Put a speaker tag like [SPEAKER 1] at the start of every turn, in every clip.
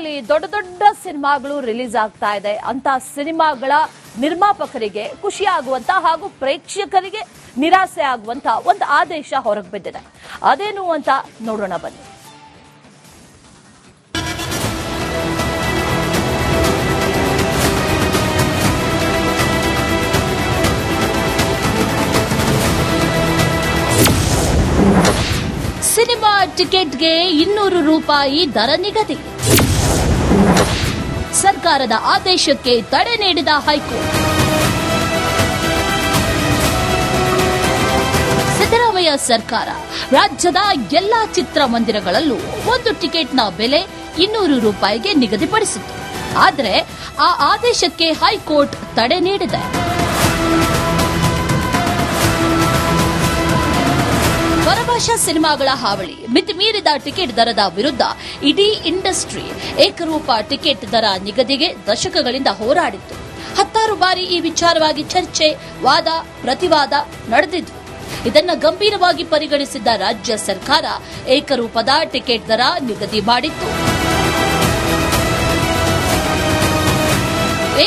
[SPEAKER 1] ಬಾಲಿವುಡ್ನಲ್ಲಿ ದೊಡ್ಡ ದೊಡ್ಡ ಸಿನಿಮಾಗಳು ರಿಲೀಸ್ ಆಗ್ತಾ ಇದೆ ಅಂತ ಸಿನಿಮಾಗಳ ನಿರ್ಮಾಪಕರಿಗೆ ಖುಷಿಯಾಗುವಂತ ಹಾಗೂ ಪ್ರೇಕ್ಷಕರಿಗೆ ನಿರಾಸೆ ಆಗುವಂತ ಒಂದು ಆದೇಶ ಹೊರಗೆ ಬಿದ್ದಿದೆ. ಅದೇನು ಅಂತ ನೋಡೋಣ ಬನ್ನಿ. ಸಿನಿಮಾ ಟಿಕೆಟ್ಗೆ 200 ರೂಪಾಯಿ ದರ ನಿಗದಿ. ಸರ್ಕಾರದ ಆದೇಶಕ್ಕೆ ತಡೆ ನೀಡಿದ ಹೈಕೋರ್ಟ್. ಸಿದ್ದರಾಮಯ್ಯ ಸರ್ಕಾರ ರಾಜ್ಯದ ಎಲ್ಲಾ ಚಿತ್ರಮಂದಿರಗಳಲ್ಲೂ ಒಂದು ಟಿಕೆಟ್ನ ಬೆಲೆ 200 ರೂಪಾಯಿಗೆ ನಿಗದಿಪಡಿಸಿತ್ತು. ಆದರೆ ಆ ಆದೇಶಕ್ಕೆ ಹೈಕೋರ್ಟ್ ತಡೆ ನೀಡಿದೆ. ಪರಭಾಷಾ ಸಿನಿಮಾಗಳ ಹಾವಳಿ, ಮಿತಿಮೀರಿದ ಟಿಕೆಟ್ ದರದ ವಿರುದ್ಧ ಇಡೀ ಇಂಡಸ್ಟ್ರಿ ಏಕರೂಪ ಟಿಕೆಟ್ ದರ ನಿಗದಿಗೆ ದಶಕಗಳಿಂದ ಹೋರಾಡಿತ್ತು. 10 ಬಾರಿ ಈ ವಿಚಾರವಾಗಿ ಚರ್ಚೆ, ವಾದ, ಪ್ರತಿವಾದ ನಡೆದಿತ್ತು. ಇದನ್ನು ಗಂಭೀರವಾಗಿ ಪರಿಗಣಿಸಿದ್ದ ರಾಜ್ಯ ಸರ್ಕಾರ ಏಕರೂಪದ ಟಿಕೆಟ್ ದರ ನಿಗದಿ ಮಾಡಿತ್ತು.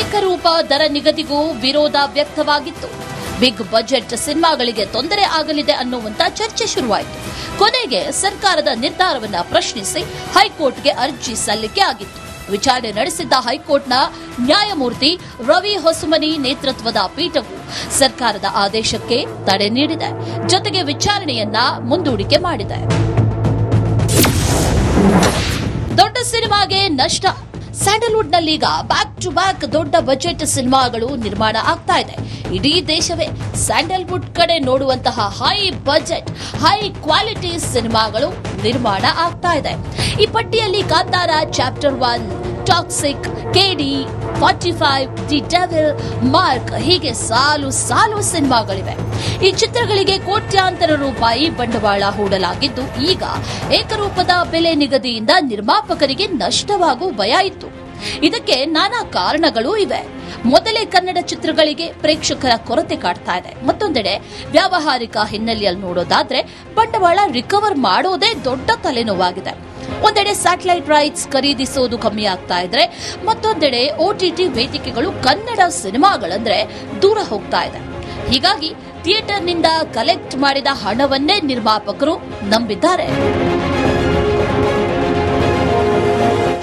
[SPEAKER 1] ಏಕರೂಪ ದರ ನಿಗದಿಗೂ ವಿರೋಧ ವ್ಯಕ್ತವಾಗಿತ್ತು. ಬಿಗ್ ಬಜೆಟ್ ಸಿನಿಮಾಗಳಿಗೆ ತೊಂದರೆ ಆಗಲಿದೆ ಅನ್ನುವಂತ ಚರ್ಚೆ ಶುರುವಾಯಿತು. ಕೊನೆಗೆ ಸರ್ಕಾರದ ನಿರ್ಧಾರವನ್ನು ಪ್ರಶ್ನಿಸಿ ಹೈಕೋರ್ಟ್ಗೆ ಅರ್ಜಿ ಸಲ್ಲಿಕೆ ಆಗಿತ್ತು. ವಿಚಾರಣೆ ನಡೆಸಿದ್ದ ಹೈಕೋರ್ಟ್ನ ನ್ಯಾಯಮೂರ್ತಿ ರವಿ ಹೊಸಮನಿ ನೇತೃತ್ವದ ಪೀಠವು ಸರ್ಕಾರದ ಆದೇಶಕ್ಕೆ ತಡೆ ನೀಡಿದೆ. ಜೊತೆಗೆ ವಿಚಾರಣೆಯನ್ನ ಮುಂದೂಡಿಕೆ ಮಾಡಿದೆ. ದೊಡ್ಡ ಸಿನಿಮಾಗೆ ನಷ್ಟ. ಸ್ಯಾಂಡಲ್ವುಡ್ನಲ್ಲೀಗ ಬ್ಯಾಕ್ ಟು ಬ್ಯಾಕ್ ದೊಡ್ಡ ಬಜೆಟ್ ಸಿನಿಮಾಗಳು ನಿರ್ಮಾಣ ಆಗ್ತಾ ಇದೆ. ಇಡೀ ದೇಶವೇ ಸ್ಯಾಂಡಲ್ವುಡ್ ಕಡೆ ನೋಡುವಂತಹ ಹೈ ಬಜೆಟ್, ಹೈ ಕ್ವಾಲಿಟಿ ಸಿನಿಮಾಗಳು ನಿರ್ಮಾಣ ಆಗ್ತಾ ಇದೆ. ಈ ಪಟ್ಟಿಯಲ್ಲಿ Kantara chapter 1, Toxic, KD, 45, the Devil, Mark ಹೀಗೆ ಸಾಲು ಸಾಲು ಸಿನಿಮಾಗಳಿವೆ. ಈ ಚಿತ್ರಗಳಿಗೆ ಕೋಟ್ಯಾಂತರ ರೂಪಾಯಿ ಬಂಡವಾಳ ಹೂಡಲಾಗಿದ್ದು, ಈಗ ಏಕರೂಪದ ಬೆಲೆ ನಿಗದಿಯಿಂದ ನಿರ್ಮಾಪಕರಿಗೆ ನಷ್ಟವಾಗುವ ಭಯ ಇತ್ತು. ಇದಕ್ಕೆ ನಾನಾ ಕಾರಣಗಳೂ ಇವೆ. ಮೊದಲೇ ಕನ್ನಡ ಚಿತ್ರಗಳಿಗೆ ಪ್ರೇಕ್ಷಕರ ಕೊರತೆ ಕಾಡ್ತಾ ಇದೆ. ಮತ್ತೊಂದೆಡೆ ವ್ಯಾವಹಾರಿಕ ಹಿನ್ನೆಲೆಯಲ್ಲಿ ನೋಡೋದಾದ್ರೆ ಬಂಡವಾಳ ರಿಕವರ್ ಮಾಡೋದೇ ದೊಡ್ಡ ತಲೆನೋವಾಗಿದೆ. ಒಂದೆಡೆ ಸ್ಯಾಟಲೈಟ್ ರೈಟ್ಸ್ ಖರೀದಿಸೋದು ಕಮ್ಮಿ ಆಗ್ತಾ ಇದ್ರೆ, ಮತ್ತೊಂದೆಡೆ OTT ವೇದಿಕೆಗಳು ಕನ್ನಡ ಸಿನಿಮಾಗಳಂದ್ರೆ ದೂರ ಹೋಗ್ತಾ ಇದೆ. ಹೀಗಾಗಿ ಥಿಯೇಟರ್ನಿಂದ ಕಲೆಕ್ಟ್ ಮಾಡಿದ ಹಣವನ್ನೇ ನಿರ್ಮಾಪಕರು ನಂಬಿದ್ದಾರೆ.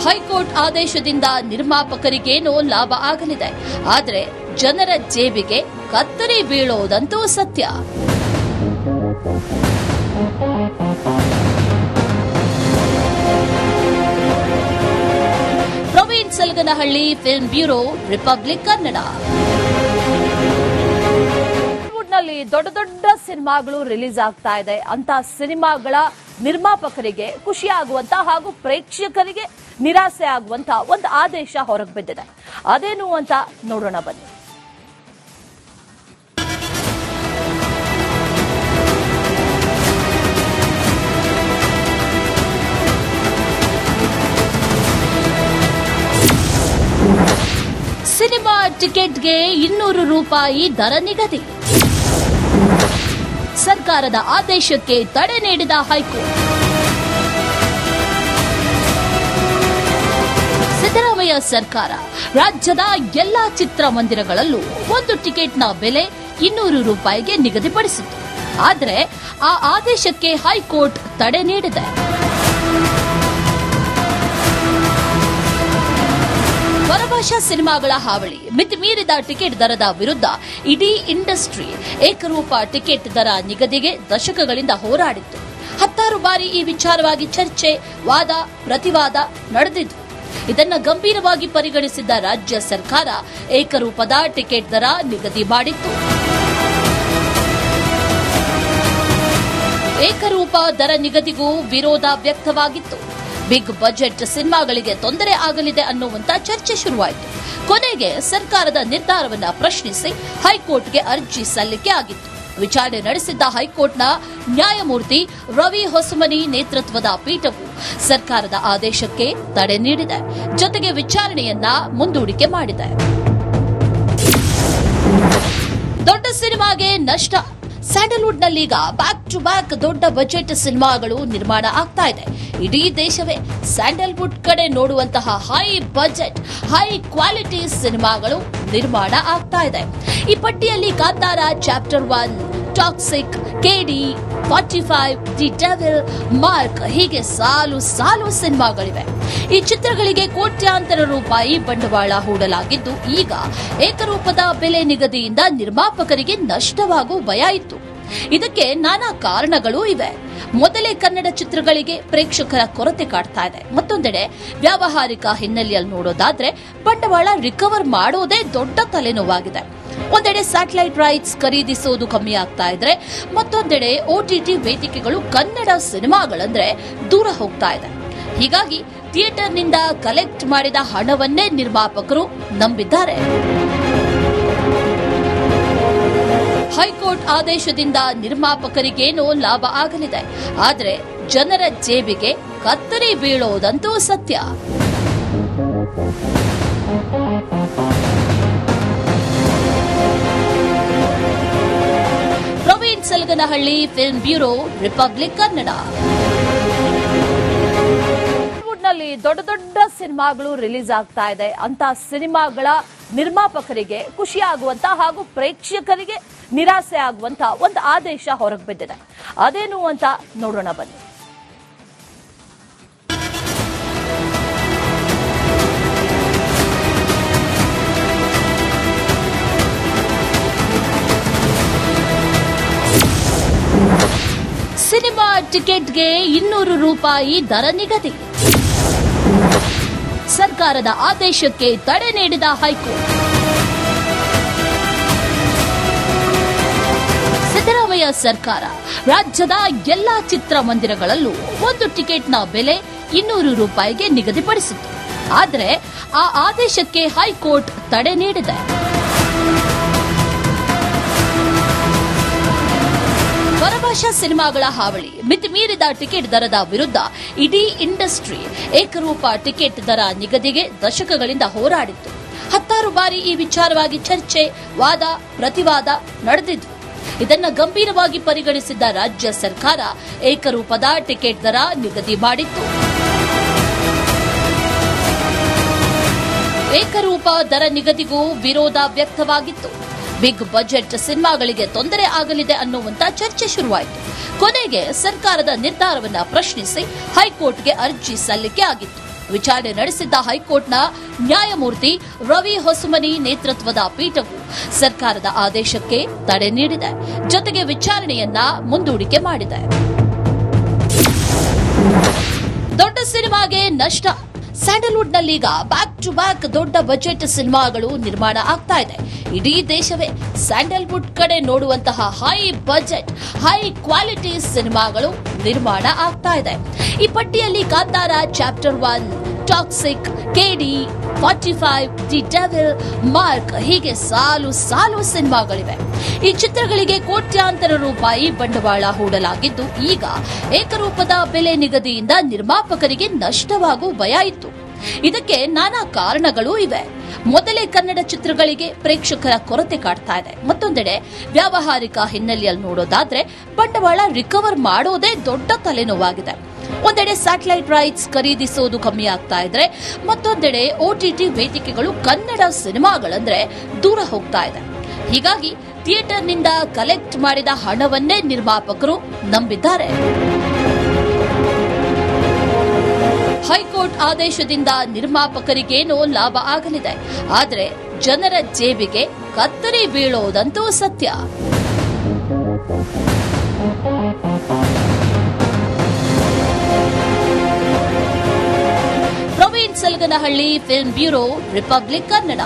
[SPEAKER 1] ಹೈಕೋರ್ಟ್ ಆದೇಶದಿಂದ ನಿರ್ಮಾಪಕರಿಗೇನೋ ಲಾಭ ಆಗಲಿದೆ. ಆದರೆ ಜನರ ಜೇಬಿಗೆ ಕತ್ತರಿ ಬೀಳೋದಂತೂ ಸತ್ಯ. Praveen Salaganahalli, film bureau, Republic Kannada. ಬಾಲಿವುಡ್ನಲ್ಲಿ ದೊಡ್ಡ ದೊಡ್ಡ ಸಿನಿಮಾಗಳು ರಿಲೀಸ್ ಆಗ್ತಾ ಇದೆ ಅಂತ ಸಿನಿಮಾಗಳ ನಿರ್ಮಾಪಕರಿಗೆ ಖುಷಿಯಾಗುವಂತ ಹಾಗೂ ಪ್ರೇಕ್ಷಕರಿಗೆ ನಿರಾಸೆ ಆಗುವಂತ ಒಂದು ಆದೇಶ ಹೊರಗೆ ಬಿದ್ದಿದೆ. ಅದೇನು ಅಂತ ನೋಡೋಣ ಬನ್ನಿ. ಸಿನಿಮಾ ಟಿಕೆಟ್ಗೆ 200 ರೂಪಾಯಿ ದರ ನಿಗದಿ. ಸರ್ಕಾರದ ಆದೇಶಕ್ಕೆ ತಡೆ ನೀಡಿದ ಹೈಕೋರ್ಟ್. ಸಿದ್ದರಾಮಯ್ಯ ಸರ್ಕಾರ ರಾಜ್ಯದ ಎಲ್ಲಾ ಚಿತ್ರಮಂದಿರಗಳಲ್ಲೂ ಒಂದು ಟಿಕೆಟ್ನ ಬೆಲೆ 200 ರೂಪಾಯಿಗೆ ನಿಗದಿಪಡಿಸಿತ್ತು. ಆದರೆ ಆ ಆದೇಶಕ್ಕೆ ಹೈಕೋರ್ಟ್ ತಡೆ ನೀಡಿದೆ. ಪರಭಾಷಾ ಸಿನಿಮಾಗಳ ಹಾವಳಿ, ಮಿತಿಮೀರಿದ ಟಿಕೆಟ್ ದರದ ವಿರುದ್ಧ ಇಡೀ ಇಂಡಸ್ಟ್ರಿ ಏಕರೂಪ ಟಿಕೆಟ್ ದರ ನಿಗದಿಗೆ ದಶಕಗಳಿಂದ ಹೋರಾಡಿತ್ತು. 10 ಬಾರಿ ಈ ವಿಚಾರವಾಗಿ ಚರ್ಚೆ, ವಾದ, ಪ್ರತಿವಾದ ನಡೆದಿತ್ತು. ಇದನ್ನು ಗಂಭೀರವಾಗಿ ಪರಿಗಣಿಸಿದ್ದ ರಾಜ್ಯ ಸರ್ಕಾರ ಏಕರೂಪದ ಟಿಕೆಟ್ ದರ ನಿಗದಿ ಮಾಡಿತ್ತು. ಏಕರೂಪ ದರ ನಿಗದಿಗೂ ವಿರೋಧ ವ್ಯಕ್ತವಾಗಿತ್ತು. ಬಿಗ್ ಬಜೆಟ್ ಸಿನಿಮಾಗಳಿಗೆ ತೊಂದರೆ ಆಗಲಿದೆ ಅನ್ನುವಂತ ಚರ್ಚೆ ಶುರುವಾಯಿತು. ಕೊನೆಗೆ ಸರ್ಕಾರದ ನಿರ್ಧಾರವನ್ನು ಪ್ರಶ್ನಿಸಿ ಹೈಕೋರ್ಟ್ಗೆ ಅರ್ಜಿ ಸಲ್ಲಿಕೆ ಆಗಿತ್ತು. ವಿಚಾರಣೆ ನಡೆಸಿದ್ದ ಹೈಕೋರ್ಟ್ನ ನ್ಯಾಯಮೂರ್ತಿ ರವಿ ಹೊಸಮನಿ ನೇತೃತ್ವದ ಪೀಠವು ಸರ್ಕಾರದ ಆದೇಶಕ್ಕೆ ತಡೆ ನೀಡಿದೆ. ಜೊತೆಗೆ ವಿಚಾರಣೆಯನ್ನ ಮುಂದೂಡಿಕೆ ಮಾಡಿದೆ. ದೊಡ್ಡ ಸಿನಿಮಾಗೆ ನಷ್ಟ. ಸ್ಯಾಂಡಲ್ವುಡ್ನಲ್ಲೀಗ ಬ್ಯಾಕ್ ಟು ಬ್ಯಾಕ್ ದೊಡ್ಡ ಬಜೆಟ್ ಸಿನಿಮಾಗಳು ನಿರ್ಮಾಣ ಆಗ್ತಾ ಇದೆ. ಇಡೀ ದೇಶವೇ ಸ್ಯಾಂಡಲ್ವುಡ್ ಕಡೆ ನೋಡುವಂತಹ ಹೈ ಬಜೆಟ್, ಹೈ ಕ್ವಾಲಿಟಿ ಸಿನಿಮಾಗಳು ನಿರ್ಮಾಣ ಆಗ್ತಾ ಇದೆ. ಈ ಪಟ್ಟಿಯಲ್ಲಿ Kantara chapter 1, Toxic, KD, 45, the Devil, Mark ಹೀಗೆ ಸಾಲು ಸಾಲು ಸಿನಿಮಾಗಳಿವೆ. ಈ ಚಿತ್ರಗಳಿಗೆ ಕೋಟ್ಯಾಂತರ ರೂಪಾಯಿ ಬಂಡವಾಳ ಹೂಡಲಾಗಿದ್ದು, ಈಗ ಏಕರೂಪದ ಬೆಲೆ ನಿಗದಿಯಿಂದ ನಿರ್ಮಾಪಕರಿಗೆ ನಷ್ಟವಾಗುವ ಭಯ ಇತ್ತು. ಇದಕ್ಕೆ ನಾನಾ ಕಾರಣಗಳೂ ಇವೆ. ಮೊದಲೇ ಕನ್ನಡ ಚಿತ್ರಗಳಿಗೆ ಪ್ರೇಕ್ಷಕರ ಕೊರತೆ ಕಾಡ್ತಾ ಇದೆ. ಮತ್ತೊಂದೆಡೆ ವ್ಯಾವಹಾರಿಕ ಹಿನ್ನೆಲೆಯಲ್ಲಿ ನೋಡೋದಾದ್ರೆ ಬಂಡವಾಳ ರಿಕವರ್ ಮಾಡೋದೇ ದೊಡ್ಡ ತಲೆನೋವಾಗಿದೆ. ಒಂದೆಡೆ ಸ್ಯಾಟಲೈಟ್ ರೈಟ್ಸ್ ಖರೀದಿಸೋದು ಕಮ್ಮಿ ಆಗ್ತಾ ಇದ್ರೆ, ಮತ್ತೊಂದೆಡೆ OTT ವೇದಿಕೆಗಳು ಕನ್ನಡ ಸಿನಿಮಾಗಳಂದ್ರೆ ದೂರ ಹೋಗ್ತಾ ಇದೆ. ಹೀಗಾಗಿ ಥಿಯೇಟರ್ನಿಂದ ಕಲೆಕ್ಟ್ ಮಾಡಿದ ಹಣವನ್ನೇ ನಿರ್ಮಾಪಕರು ನಂಬಿದ್ದಾರೆ. ಹೈಕೋರ್ಟ್ ಆದೇಶದಿಂದ ನಿರ್ಮಾಪಕರಿಗೇನೋ ಲಾಭ ಆಗಲಿದೆ, ಆದರೆ ಜನರ ಜೇಬಿಗೆ ಕತ್ತರಿ ಬೀಳೋದಂತೂ ಸತ್ಯ. Praveen Salaganahalli, film bureau, Republic Kannada. ನಲ್ಲಿ ದೊಡ್ಡ ದೊಡ್ಡ ಸಿನಿಮಾಗಳು ರಿಲೀಸ್ ಆಗ್ತಾ ಇದೆ. ಅಂತ ಸಿನಿಮಾಗಳ ನಿರ್ಮಾಪಕರಿಗೆ ಖುಷಿಯಾಗುವಂತ ಹಾಗೂ ಪ್ರೇಕ್ಷಕರಿಗೆ ನಿರಾಸೆ ಆಗುವಂತ ಒಂದು ಆದೇಶ ಹೊರಗೆ ಬಿದ್ದಿದೆ. ಅದೇನು ಅಂತ ನೋಡೋಣ ಬನ್ನಿ. ಸಿನಿಮಾ ಟಿಕೆಟ್ಗೆ 200 ರೂಪಾಯಿ ದರ ನಿಗದಿ. ಸರ್ಕಾರದ ಆದೇಶಕ್ಕೆ ತಡೆ ನೀಡಿದ ಹೈಕೋರ್ಟ್. ಸಿದ್ದರಾಮಯ್ಯ ಸರ್ಕಾರ ರಾಜ್ಯದ ಎಲ್ಲಾ ಚಿತ್ರಮಂದಿರಗಳಲ್ಲೂ ಒಂದು ಟಿಕೆಟ್ನ ಬೆಲೆ 200 ರೂಪಾಯಿಗೆ ನಿಗದಿಪಡಿಸಿತ್ತು. ಆದರೆ ಆ ಆದೇಶಕ್ಕೆ ಹೈಕೋರ್ಟ್ ತಡೆ ನೀಡಿದೆ. ಪರಭಾಷಾ ಸಿನಿಮಾಗಳ ಹಾವಳಿ, ಮಿತಿ ಮೀರಿದ ಟಿಕೆಟ್ ದರದ ವಿರುದ್ಧ ಇಡೀ ಇಂಡಸ್ಟ್ರಿ ಏಕರೂಪ ಟಿಕೆಟ್ ದರ ನಿಗದಿಗೆ ದಶಕಗಳಿಂದ ಹೋರಾಡಿತ್ತು. 10 ಬಾರಿ ಈ ವಿಚಾರವಾಗಿ ಚರ್ಚೆ, ವಾದ, ಪ್ರತಿವಾದ ನಡೆದಿದ್ವು. ಇದನ್ನು ಗಂಭೀರವಾಗಿ ಪರಿಗಣಿಸಿದ್ದ ರಾಜ್ಯ ಸರ್ಕಾರ ಏಕರೂಪದ ಟಿಕೆಟ್ ದರ ನಿಗದಿ ಮಾಡಿತ್ತು. ಏಕರೂಪ ದರ ನಿಗದಿಗೂ ವಿರೋಧ ವ್ಯಕ್ತವಾಗಿತ್ತು. ಬಿಗ್ ಬಜೆಟ್ ಸಿನಿಮಾಗಳಿಗೆ ತೊಂದರೆ ಆಗಲಿದೆ ಅನ್ನುವಂತ ಚರ್ಚೆ ಶುರುವಾಯಿತು. ಕೊನೆಗೆ ಸರ್ಕಾರದ ನಿರ್ಧಾರವನ್ನು ಪ್ರಶ್ನಿಸಿ ಹೈಕೋರ್ಟ್ಗೆ ಅರ್ಜಿ ಸಲ್ಲಿಕೆ ಆಗಿತ್ತು. ವಿಚಾರಣೆ ನಡೆಸಿದ್ದ ಹೈಕೋರ್ಟ್ನ ನ್ಯಾಯಮೂರ್ತಿ ರವಿ ಹೊಸಮನಿ ನೇತೃತ್ವದ ಪೀಠವು ಸರ್ಕಾರದ ಆದೇಶಕ್ಕೆ ತಡೆ ನೀಡಿದೆ. ಜೊತೆಗೆ ವಿಚಾರಣೆಯನ್ನ ಮುಂದೂಡಿಕೆ ಮಾಡಿದೆ. ದೊಡ್ಡ ಸಿನಿಮಾಗೆ ನಷ್ಟ. ಸ್ಯಾಂಡಲ್ವುಡ್ನಲ್ಲೀಗ ಬ್ಯಾಕ್ ಟು ಬ್ಯಾಕ್ ದೊಡ್ಡ ಬಜೆಟ್ ಸಿನಿಮಾಗಳು ನಿರ್ಮಾಣ ಆಗ್ತಾ ಇದೆ. ಇಡೀ ದೇಶವೇ ಸ್ಯಾಂಡಲ್ವುಡ್ ಕಡೆ ನೋಡುವಂತಹ ಹೈ ಬಜೆಟ್, ಹೈ ಕ್ವಾಲಿಟಿ ಸಿನಿಮಾಗಳು ನಿರ್ಮಾಣ ಆಗ್ತಾ ಇದೆ. ಈ ಪಟ್ಟಿಯಲ್ಲಿ Kantara chapter 1, Toxic, KD, 45, the Devil, Mark ಹೀಗೆ ಸಾಲು ಸಾಲು ಸಿನಿಮಾಗಳಿವೆ. ಈ ಚಿತ್ರಗಳಿಗೆ ಕೋಟ್ಯಾಂತರ ರೂಪಾಯಿ ಬಂಡವಾಳ ಹೂಡಲಾಗಿದ್ದು, ಈಗ ಏಕರೂಪದ ಬೆಲೆ ನಿಗದಿಯಿಂದ ನಿರ್ಮಾಪಕರಿಗೆ ನಷ್ಟವಾಗುವ ಭಯ ಇತ್ತು. ಇದಕ್ಕೆ ನಾನಾ ಕಾರಣಗಳೂ ಇವೆ. ಮೊದಲೇ ಕನ್ನಡ ಚಿತ್ರಗಳಿಗೆ ಪ್ರೇಕ್ಷಕರ ಕೊರತೆ ಕಾಡ್ತಾ ಇದೆ. ಮತ್ತೊಂದೆಡೆ ವ್ಯಾವಹಾರಿಕ ಹಿನ್ನೆಲೆಯಲ್ಲಿ ನೋಡೋದಾದ್ರೆ ಬಂಡವಾಳ ರಿಕವರ್ ಮಾಡೋದೇ ದೊಡ್ಡ ತಲೆನೋವಾಗಿದೆ. ಒಂದೆಡೆ ಸ್ಯಾಟಲೈಟ್ ರೈಟ್ಸ್ ಖರೀದಿಸೋದು ಕಮ್ಮಿ ಆಗ್ತಾ ಇದ್ರೆ, ಮತ್ತೊಂದೆಡೆ OTT ವೇದಿಕೆಗಳು ಕನ್ನಡ ಸಿನಿಮಾಗಳಂದ್ರೆ ದೂರ ಹೋಗ್ತಾ ಇದೆ. ಹೀಗಾಗಿ ಥಿಯೇಟರ್ನಿಂದ ಕಲೆಕ್ಟ್ ಮಾಡಿದ ಹಣವನ್ನೇ ನಿರ್ಮಾಪಕರು ನಂಬಿದ್ದಾರೆ. ಹೈಕೋರ್ಟ್ ಆದೇಶದಿಂದ ನಿರ್ಮಾಪಕರಿಗೇನೋ ಲಾಭ ಆಗಲಿದೆ, ಆದರೆ ಜನರ ಜೇಬಿಗೆ ಕತ್ತರಿ ಬೀಳೋದಂತೂ ಸತ್ಯ. Praveen Salaganahalli, film bureau, Republic Kannada.